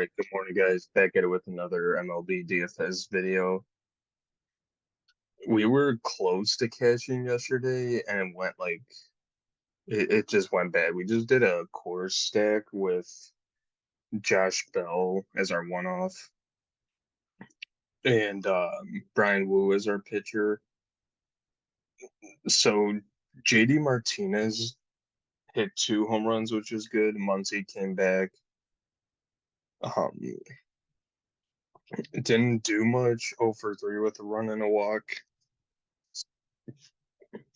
right, good morning, guys. Back at it with another MLB DFS video. We were close to cashing yesterday, and it went like it just went bad. We just did a core stack with Josh Bell as our one-off, and Brian Wu as our pitcher. So JD Martinez hit 2 home runs, which was good. Muncy came back. Um, didn't do much. 0 for 3 with a run and a walk.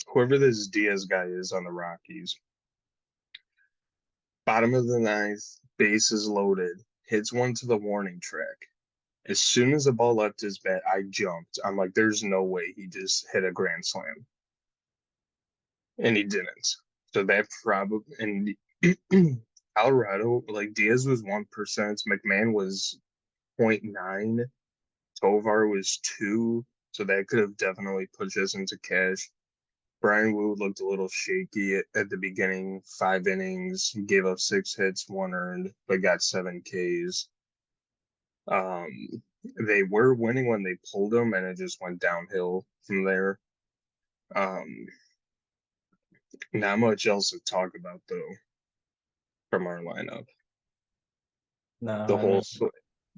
Whoever this Diaz guy is on the Rockies, bottom of the ninth, bases loaded, hits one to the warning track. As soon as the ball left his bat, I jumped. I'm like, there's no way he just hit a grand slam. And he didn't. So that probably, and Colorado, like Diaz was 1%, McMahon was 0.9, Tovar was 2. So that could have definitely pushed us into cash. Brian Wu looked a little shaky at the beginning, 5 innings, gave up 6 hits, 1 earned, but got 7 Ks. They were winning when they pulled him, and it just went downhill from there. Not much else to talk about though from our lineup. No, The I whole mean, slate.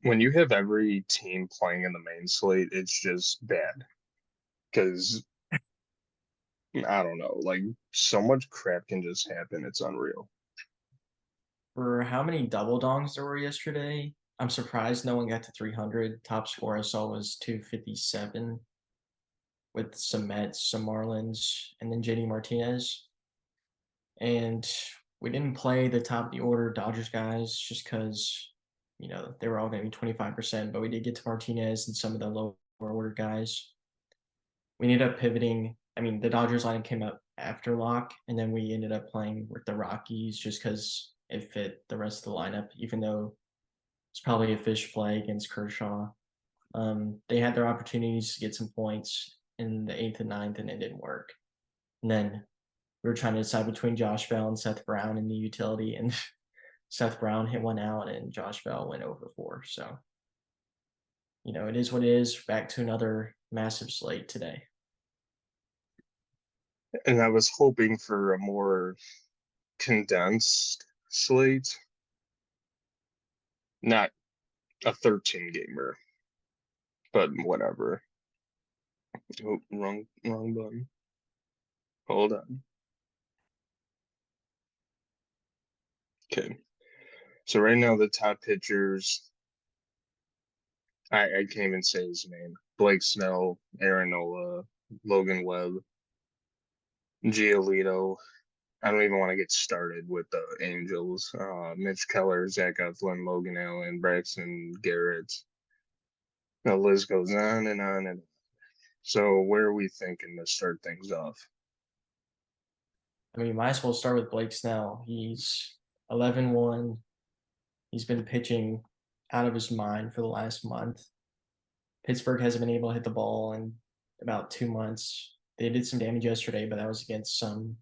When you have every team playing in the main slate, it's just bad because I don't know, like so much crap can just happen. It's unreal. for how many double dongs there were yesterday, I'm surprised no one got to 300. Top score I saw was 257 with some Mets, some Marlins, and then JD Martinez. And we didn't play the top of the order Dodgers guys just because, they were all going to be 25%, but we did get to Martinez and some of the lower order guys. We ended up pivoting. I mean, the Dodgers lineup came up after lock, and then we ended up playing with the Rockies just because it fit the rest of the lineup, even though it's probably a fish play against Kershaw. They had their opportunities to get some points in the eighth and ninth, and it didn't work. And then we were trying to decide between Josh Bell and Seth Brown in the utility, and Seth Brown hit one out, and Josh Bell went over 4. So, it is what it is. Back to another massive slate today. And I was hoping for a more condensed slate, not a 13 gamer, but whatever. Oh, wrong button. Hold on. Okay. So right now the top pitchers, I can't even say his name. Blake Snell, Aaron Nola, Logan Webb, Giolito. I don't even want to get started with the Angels. Mitch Keller, Zach Eflin, Logan Allen, Braxton Garrett. The list goes on and on and on. So where are we thinking to start things off? I mean, might as well start with Blake Snell. He's 11-1. He's been pitching out of his mind for the last month. Pittsburgh hasn't been able to hit the ball in about 2 months. They did some damage yesterday, but that was against some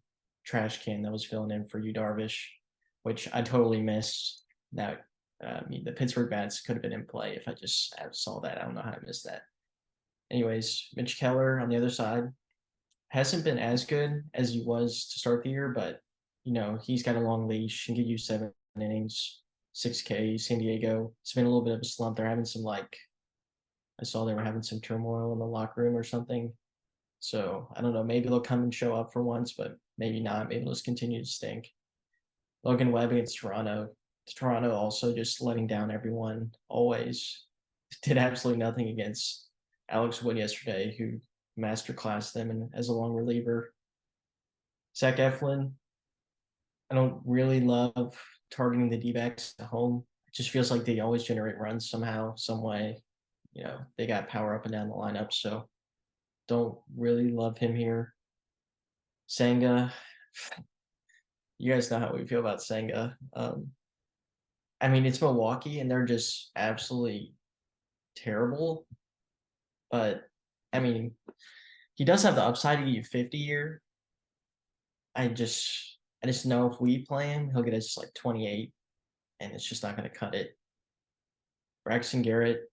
trash can that was filling in for Yu Darvish, which I totally missed. That the Pittsburgh bats could have been in play if I just saw that. I don't know how I missed that. Anyways, Mitch Keller on the other side hasn't been as good as he was to start the year, but he's got a long leash and get you 7 innings, 6 K. San Diego, it's been a little bit of a slump. They're having some I saw they were having some turmoil in the locker room or something. So I don't know. Maybe they'll come and show up for once, but maybe not. Maybe they'll just continue to stink. Logan Webb against Toronto. Toronto also just letting down everyone always. Did absolutely nothing against Alex Wood yesterday, who masterclassed them and as a long reliever. Zach Eflin, I don't really love targeting the D-backs at home. It just feels like they always generate runs somehow, some way. They got power up and down the lineup, so don't really love him here. Senga, you guys know how we feel about Senga. I mean, it's Milwaukee, and they're just absolutely terrible. But I mean, he does have the upside to get you 50 here. I just know if we play him, he'll get us like 28, and it's just not going to cut it. Braxton Garrett,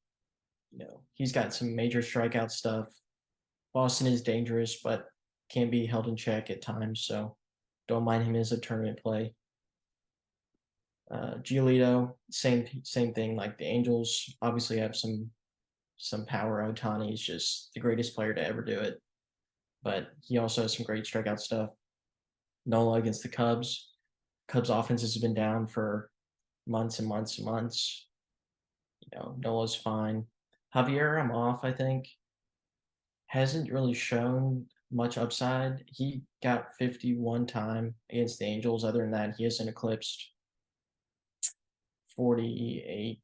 he's got some major strikeout stuff. Boston is dangerous, but can be held in check at times, so don't mind him as a tournament play. Giolito, same thing. Like the Angels obviously have some power. Otani is just the greatest player to ever do it, but he also has some great strikeout stuff. Nola against the Cubs. Cubs offense has been down for months and months and months. Nola's fine. Javier, I'm off, I think. Hasn't really shown much upside. He got 51 time against the Angels. Other than that, he hasn't eclipsed 48.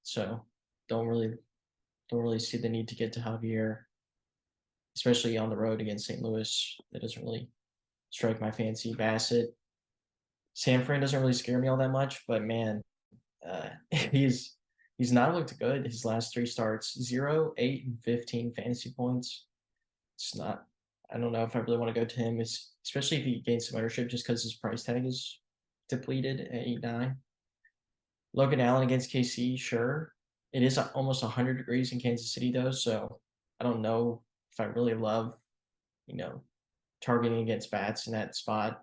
So don't really see the need to get to Javier, especially on the road against St. Louis. That doesn't really strike my fancy. Bassett, Sanford doesn't really scare me all that much, but man, he's not looked good his last three starts. 0, 8, and 15 fantasy points. It's not. I don't know if I really want to go to him, especially if he gains some ownership, just because his price tag is depleted at 8-9. Logan Allen against KC, sure. It is almost 100 degrees in Kansas City though, so I don't know if I really love, you know, targeting against bats in that spot.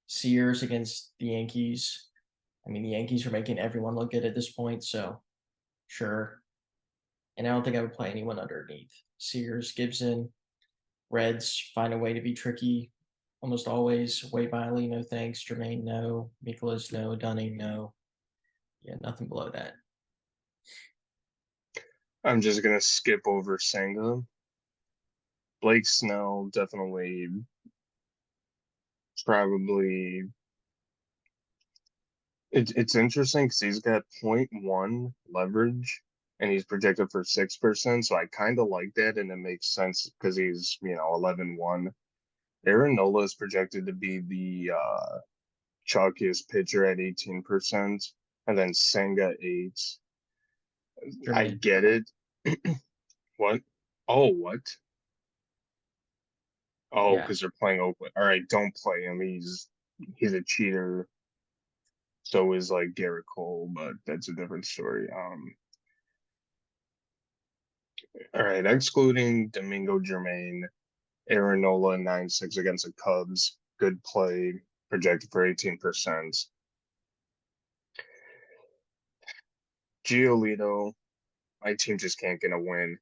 Sears against the Yankees. I mean, the Yankees are making everyone look good at this point, so sure. And I don't think I would play anyone underneath. Sears, Gibson, Reds find a way to be tricky almost always. Wade Miley, no thanks. Jermaine, no. Nicholas, no. Dunning, no. Yeah, nothing below that. I'm just gonna skip over Senga. Blake Snell definitely probably it's interesting because he's got point 0.1 leverage and he's projected for 6%. So I kind of like that, and it makes sense because he's 11-1. Aaron Nola is projected to be the chalkiest pitcher at 18%, and then Senga 8. I Jermaine. get it. What? Oh, what? Oh, Yeah. because they're playing Oakland. All right, don't play him. He's a cheater. So is like Garrett Cole, but that's a different story. All right, excluding Domingo Germain, Aaron Nola 9-6 against the Cubs. Good play, projected for 18%. Giolito, my team just can't get a win.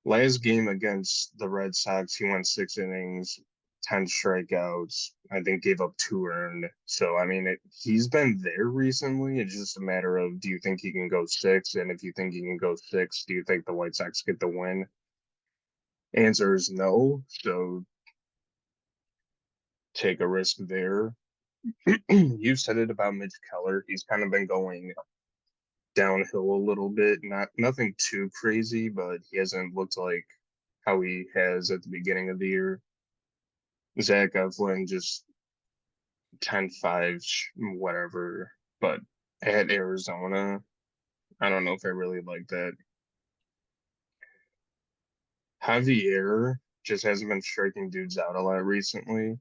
Last game against the Red Sox, he went 6 innings, 10 strikeouts. I think gave up 2 earned. So I mean, he's been there recently. It's just a matter of, do you think he can go 6? And if you think he can go 6, do you think the White Sox get the win? Answer is no. So take a risk there. You said it about Mitch Keller. He's kind of been going downhill a little bit. Nothing too crazy, but he hasn't looked like how he has at the beginning of the year. Zach Eflin just 10-5, whatever. But at Arizona, I don't know if I really like that. Javier just hasn't been striking dudes out a lot recently.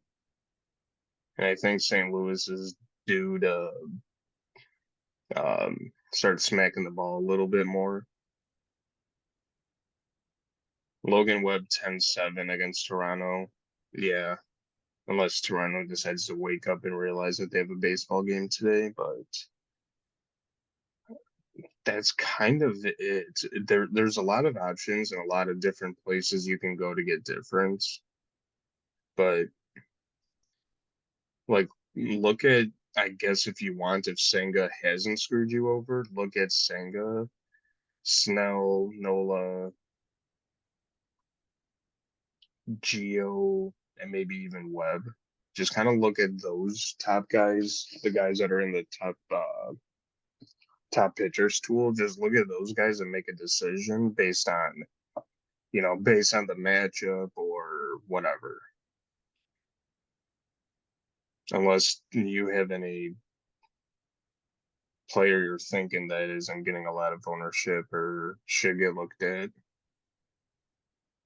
And I think St. Louis is due to start smacking the ball a little bit more. Logan Webb 10-7 against Toronto. Yeah, unless Toronto decides to wake up and realize that they have a baseball game today, but that's kind of it. There's a lot of options and a lot of different places you can go to get difference. But like look at, I guess if you want, if Senga hasn't screwed you over, look at Senga, Snell, Nola, Geo, and maybe even Webb. Just kind of look at those top guys, the guys that are in the top pitchers tool. Just look at those guys and make a decision based on the matchup or whatever. Unless you have any player you're thinking that isn't getting a lot of ownership or should get looked at.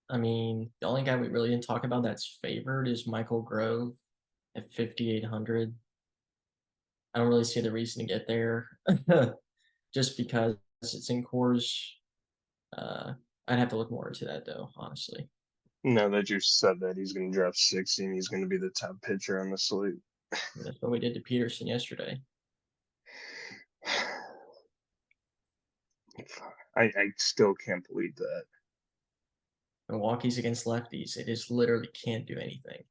I mean, the only guy we really didn't talk about that's favored is Michael Grove at 5,800. I don't really see the reason to get there. just because it's in cores. Uh, I'd have to look more into that though, honestly. Now that you said that, he's going to drop 60 and he's going to be the top pitcher on the slate. That's what we did to Peterson yesterday. I still can't believe that. Milwaukee's against lefties. It just literally can't do anything.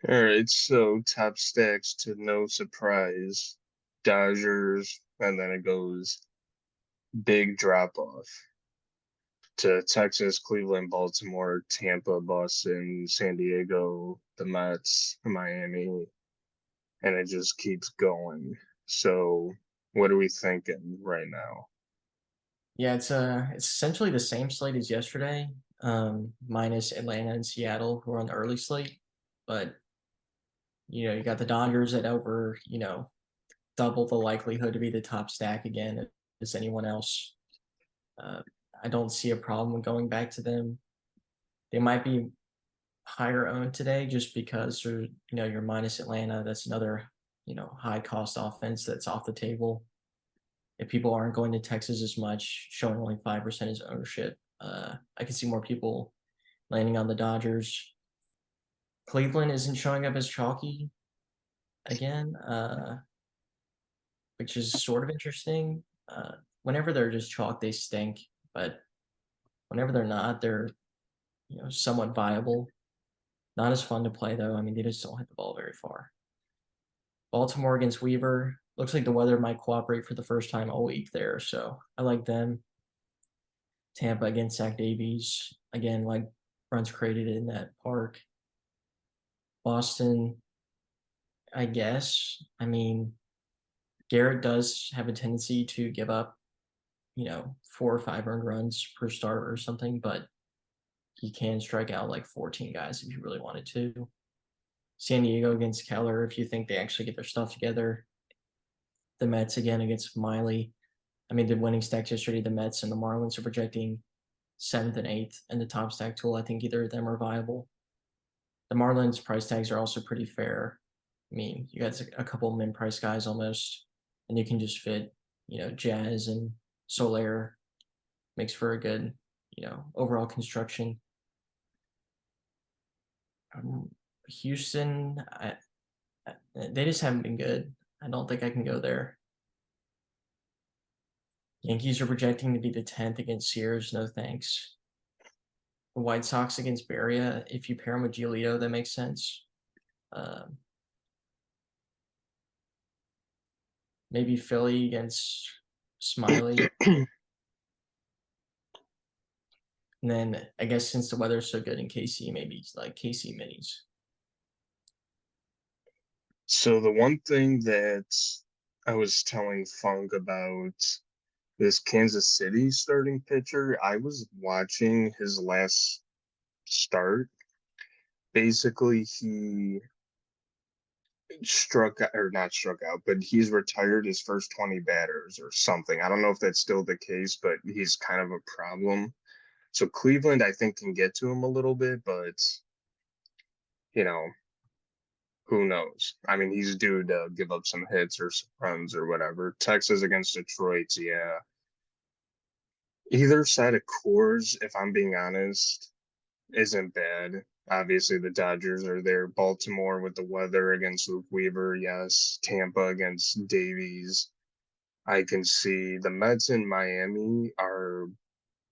All right, so top stacks to no surprise. Dodgers, and then it goes big drop off to Texas, Cleveland, Baltimore, Tampa, Boston, San Diego, the Mets, Miami, and it just keeps going. So, what are we thinking right now? Yeah, it's essentially the same slate as yesterday, minus Atlanta and Seattle who are on the early slate. But you got the Dodgers at over, double the likelihood to be the top stack again as anyone else. Uh, I don't see a problem with going back to them. They might be higher owned today just because you're minus Atlanta. That's another, high cost offense that's off the table. If people aren't going to Texas as much, showing only 5% is ownership, I can see more people landing on the Dodgers. Cleveland isn't showing up as chalky again, which is sort of interesting. Whenever they're just chalk, they stink, but whenever they're not, they're somewhat viable. Not as fun to play though. I mean, they just don't hit the ball very far. Baltimore against Weaver. Looks like the weather might cooperate for the first time all week there, so I like them. Tampa against Zach Davies. Again, like runs created in that park. Boston, I guess. I mean, Garrett does have a tendency to give up, 4 or 5 earned runs per start or something, but he can strike out like 14 guys if he really wanted to. San Diego against Keller, if you think they actually get their stuff together. The Mets again against Miley. I mean, the winning stacks yesterday, the Mets and the Marlins are projecting 7th and 8th, and the top stack tool, I think either of them are viable. The Marlins price tags are also pretty fair. I mean, you got a couple min price guys almost, and you can just fit, Jazz and Soler. Makes for a good, overall construction. Houston, they just haven't been good. I don't think I can go there. Yankees are projecting to be the 10th against Sears. No thanks. The White Sox against Beria. If you pair them with Giolito, that makes sense. Maybe Philly against Smiley. And then I guess since the weather's so good in KC, maybe it's like KC minis. So the one thing that I was telling Funk about this Kansas City starting pitcher, I was watching his last start. Basically, he struck or not struck out, but he's retired his first 20 batters or something. I don't know if that's still the case, but he's kind of a problem. So Cleveland, I think, can get to him a little bit, but you know, who knows? I mean, he's due to give up some hits or some runs or whatever. Texas against Detroit, yeah. Either side of Coors, if I'm being honest, isn't bad. Obviously, the Dodgers are there. Baltimore with the weather against Luke Weaver, yes. Tampa against Davies. I can see the Mets and Miami are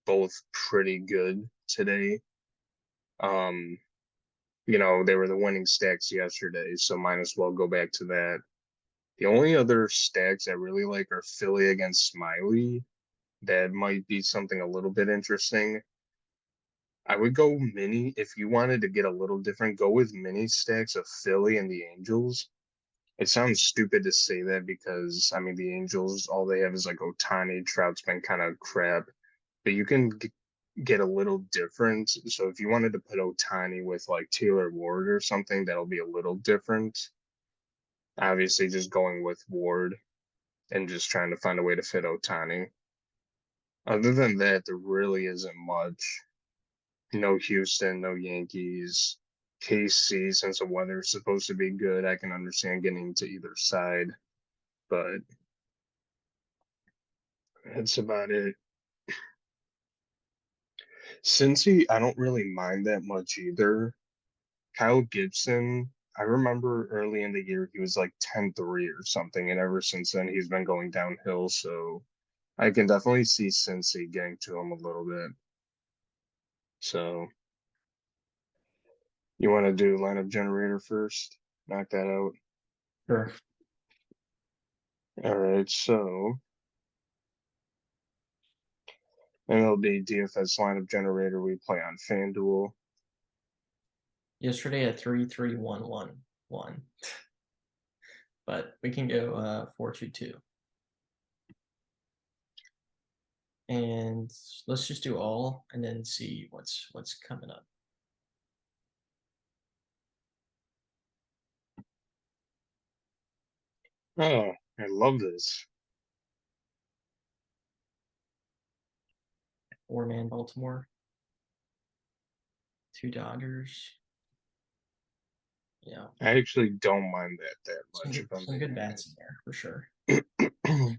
both pretty good today. Um, they were the winning stacks yesterday, so might as well go back to that. The only other stacks I really like are Philly against Smiley. That might be something a little bit interesting. I would go mini if you wanted to get a little different. Go with mini stacks of Philly and the Angels. It sounds stupid to say that because I mean the Angels, all they have is like Otani. Trout's been kind of crap, but you can get a little different. So if you wanted to put Otani with like Taylor Ward or something, that'll be a little different. Obviously, just going with Ward and just trying to find a way to fit Otani. Other than that, there really isn't much. No Houston, no Yankees. KC, since the weather's supposed to be good, I can understand getting to either side. But That's about it. Cincy, I don't really mind that much either. Kyle Gibson, I remember early in the year he was like 10-3 or something, and ever since then he's been going downhill. So I can definitely see Cincy getting to him a little bit. So you want to do lineup generator first? Knock that out. Sure. All right, so MLB DFS lineup generator we play on Fanduel. Yesterday at 3-3-1-1-1. But we can go 4-2-2. And let's just do all and then see what's coming up. Oh, I love this. 4-man Baltimore. 2 Dodgers. Yeah. I actually don't mind that Some much good, if I'm some good being bats in there for sure. honest.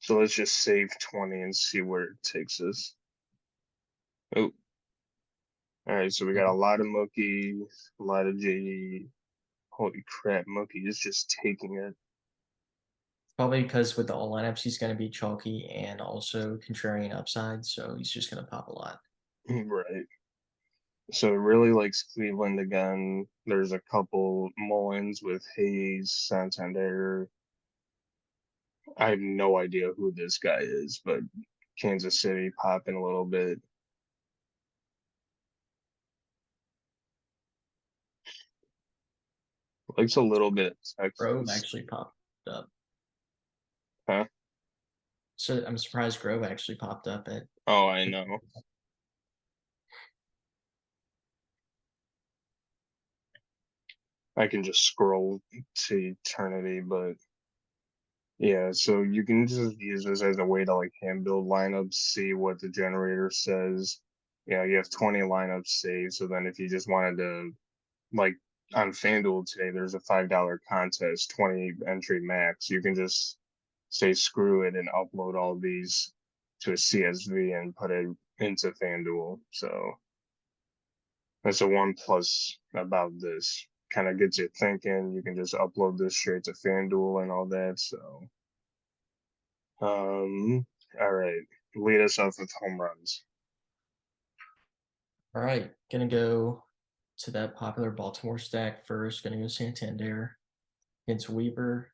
So let's just save 20 and see where it takes us. Oh, all right. So we got a lot of Mookie, a lot of JE. Holy crap, Mookie is just taking it. Probably because with the all lineups, he's going to be chalky and also contrarian upside, so he's just going to pop a lot. Right. So it really likes Cleveland again. There's a couple Mullins with Hayes, Santander. I have no idea who this guy is, but Kansas City popping a little bit. Likes a little bit of Grove Texas. actually popped up. Huh? So I'm surprised Grove actually popped up at. Oh, I know. I can just scroll to eternity, but yeah, so you can just use this as a way to like hand build lineups, see what the generator says. You have 20 lineups saved, so then if you just wanted to like on FanDuel today, there's a $5 contest, 20 entry max. You can just say screw it and upload all these to a CSV and put it into FanDuel. So that's a one plus about this. Kind of gets you thinking. You can just upload this straight to FanDuel and all that. So, all right, lead us off with home runs. All right, gonna go to that popular Baltimore stack first. Gonna go Santander against Weaver.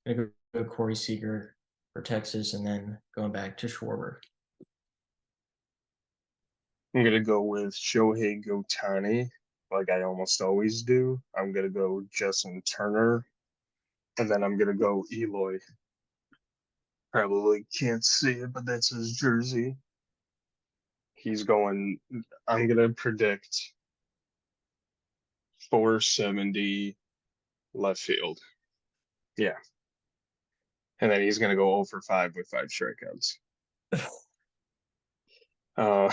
Gonna go Corey Seager for Texas, and then going back to Schwarber. I'm gonna go with Shohei Gotani, like I almost always do. I'm gonna go Justin Turner, and then I'm gonna go Eloy. Probably can't see it, but that's his jersey. He's going. I'm gonna predict 470 left field. Yeah, and then he's gonna go 0 for 5 with 5 strikeouts. Uh,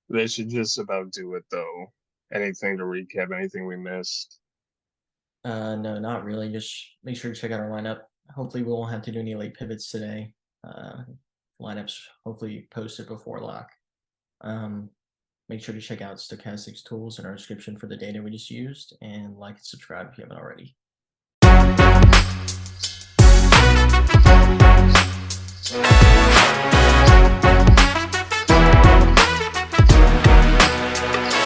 they should just about do it though. Anything to recap? Anything we missed? No, not really. Just make sure to check out our lineup. Hopefully, we won't have to do any late pivots today. Lineups hopefully posted before lock. Make sure to check out Stochastics tools in our description for the data we just used, and like and subscribe if you haven't already.